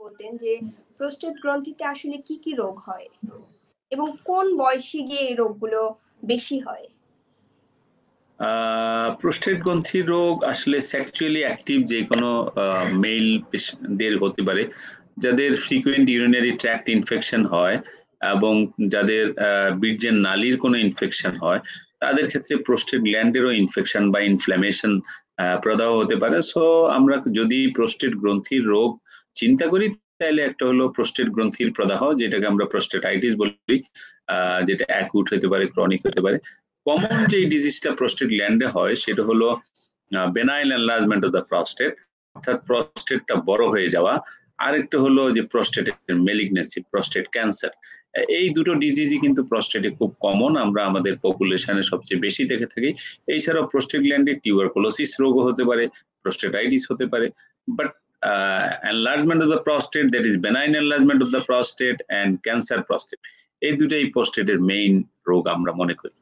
বলতেন যে প্রোস্টেট গ্রন্থিতে আসলে কি কি রোগ হয় এবং কোন বয়সে গিয়ে এই রোগগুলো বেশি হয়? প্রোস্টেট গ্রন্থির রোগ আসলে সেক্সুয়ালি অ্যাক্টিভ যে কোনো মেলদের হতে পারে, যাদের ফ্রিকুয়েন্ট ইউরিনারি ট্র্যাক্ট ইনফেকশন হয় এবং যাদের বীর্যের নালীর কোনো ইনফেকশন হয়, তাদের ক্ষেত্রে প্রোস্টেট গ্ল্যান্ডেরও ইনফেকশন বা ইনফ্ল্যামেশন প্রদাহ হতে পারে। সো আমরা যদি প্রোস্টেট গ্রন্থির রোগ চিন্তা করি, তাহলে একটা হলো প্রোস্টেট গ্রন্থির প্রদাহ, যেটাকে আমরা প্রোস্টেটাইটিস বলি, যেটা অ্যাকুট হতে পারে, ক্রনিক হতে পারে। কমন যে ডিজিজটা প্রোস্টেট গ্ল্যান্ডে হয় সেটা হলো বেনাইল এনলার্জমেন্ট অফ দ্য প্রস্টেট, অর্থাৎ প্রস্টেটটা বড় হয়ে যাওয়া। আরেকটা হলো যে প্রস্টেটের মেলিগনেন্সি, প্রস্টেট ক্যান্সার। এই দুটো ডিজিজই কিন্তু প্রস্টেটে খুব কমন, আমরা আমাদের পপুলেশনে সবচেয়ে বেশি দেখে থাকি। এছাড়াও প্রস্টেট গ্ল্যান্ডে টিউবারকুলোসিস রোগও হতে পারে, প্রস্টেটাইটিস হতে পারে। But enlargement of the prostate, that is benign enlargement of the prostate and cancer prostate, এই দুটাই প্রস্টেটের মেইন রোগ আমরা মনে করি।